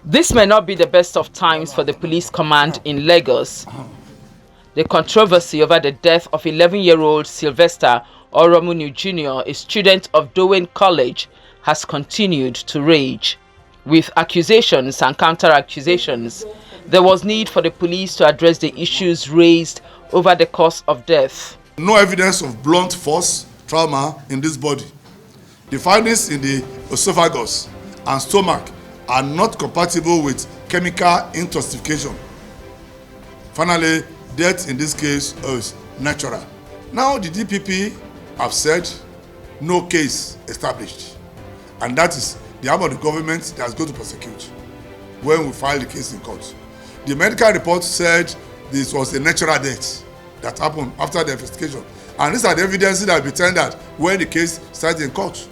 This may not be the best of times for the police command in Lagos. The controversy over the death of 11-year-old Sylvester Oromoni Jr., a student of Dowen College, has continued to rage. With accusations and counter-accusations, there was need for the police to address the issues raised over the cause of death. No evidence of blunt force trauma in this body. The findings in the esophagus and stomach are not compatible with chemical intoxication. Finally, death in this case is natural. Now the DPP have said no case established, and that is the arm of the government that's going to prosecute when we file the case in court. The medical report said this was a natural death that happened after the investigation, and these are the evidences that will be tendered when the case starts in court.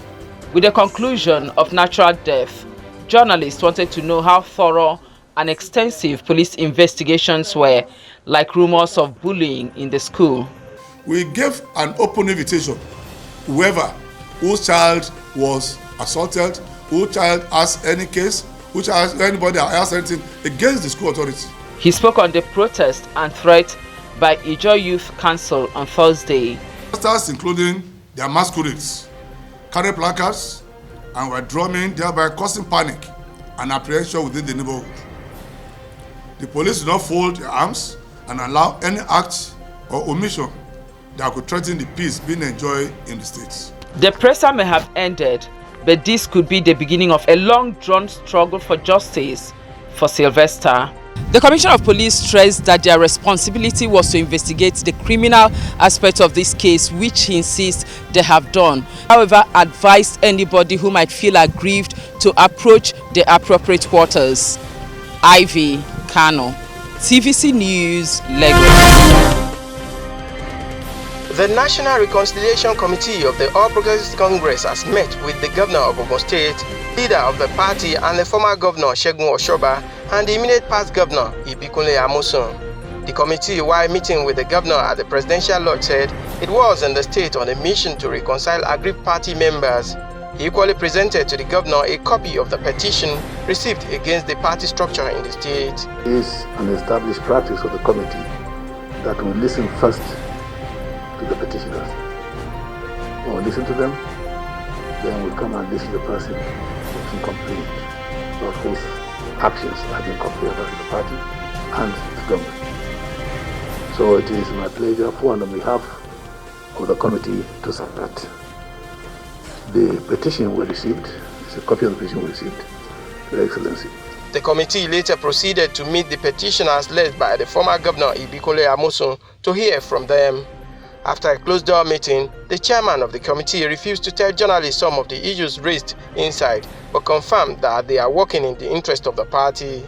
With the conclusion of natural death, journalists wanted to know how thorough and extensive police investigations were, like rumors of bullying in the school. We gave an open invitation to whoever whose child was assaulted, whose child has any case, whose child, anybody has anything against the school authority. He spoke on the protest and threat by Ijo Youth Council on Thursday. Protesters, including their masquerades, carried placards and were drumming, thereby causing panic and apprehension within the neighborhood. The police did not fold their arms and allow any act or omission that could threaten the peace being enjoyed in the state. The presser may have ended, but this could be the beginning of a long-drawn struggle for justice for Sylvester. The Commissioner of Police stressed that their responsibility was to investigate the criminal aspect of this case, which he insists they have done. However, advised anybody who might feel aggrieved to approach the appropriate quarters. Ivy Kano, TVC News, Lagos. The National Reconciliation Committee of the All Progressives Congress has met with the Governor of Ogun State, leader of the party and the former Governor Segun Oshoba, and the immediate past Governor Ibikunle Amosun. The committee, while meeting with the Governor at the Presidential Lodge, said it was in the state on a mission to reconcile aggrieved party members. He equally presented to the Governor a copy of the petition received against the party structure in the state. It is an established practice of the committee that we listen first to the petitioners. When we listen to them, then we come and listen to the person who can complain about whose actions have been complained about in the party and the government. So it is my pleasure for on behalf of the committee to submit the petition we received. It's a copy of the petition we received, Your Excellency. The committee later proceeded to meet the petitioners led by the former Governor Ibikunle Amosun to hear from them. After a closed-door meeting, the chairman of the committee refused to tell journalists some of the issues raised inside, but confirmed that they are working in the interest of the party.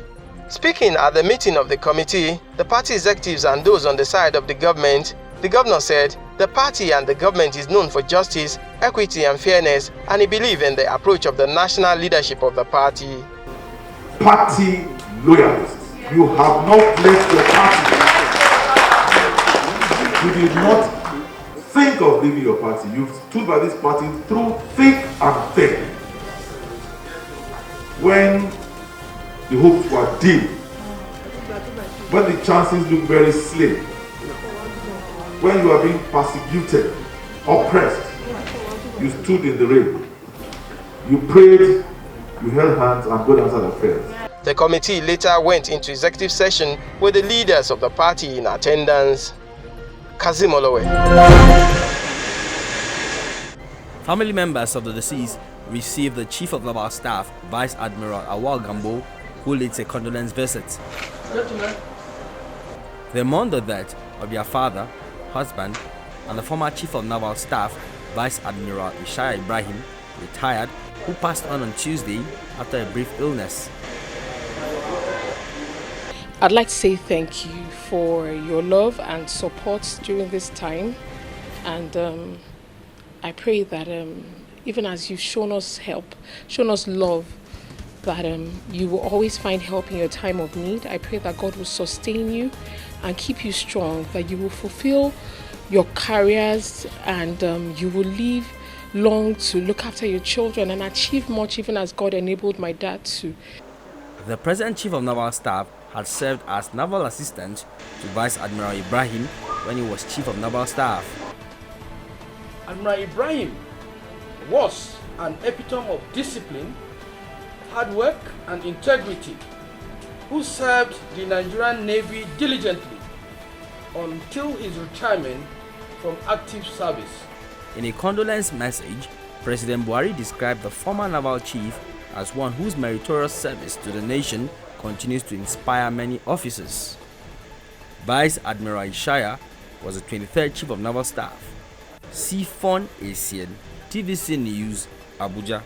Speaking at the meeting of the committee, the party executives and those on the side of the government, the governor said the party and the government is known for justice, equity and fairness, and he believes in the approach of the national leadership of the party. Party loyalists, you have not left your party. You did not think of leaving your party. You stood by this party through thick and thin. When the hopes were dim, when the chances look very slim, when you are being persecuted, oppressed, you stood in the rain. You prayed, you held hands, and God answered our prayers. The committee later went into executive session with the leaders of the party in attendance. Kazim Olowe. Family members of the deceased received the Chief of Naval Staff, Vice Admiral Awal Gambo, who leads a condolence visit. They mourned the death of their father, husband, and the former Chief of Naval Staff, Vice Admiral Ishaya Ibrahim, retired, who passed on Tuesday after a brief illness. I'd like to say thank you for your love and support during this time, and I pray that even as you've shown us help, shown us love, that you will always find help in your time of need. I pray that God will sustain you and keep you strong, that you will fulfill your careers and you will leave long to look after your children and achieve much, even as God enabled my dad to. The present Chief of Naval Staff had served as Naval Assistant to Vice Admiral Ibrahim when he was Chief of Naval Staff. Admiral Ibrahim was an epitome of discipline, hard work and integrity, who served the Nigerian Navy diligently until his retirement from active service. In a condolence message, President Buhari described the former naval chief as one whose meritorious service to the nation continues to inspire many officers. Vice Admiral Ishaya was the 23rd Chief of Naval Staff. Sifon Esien, TVC News, Abuja.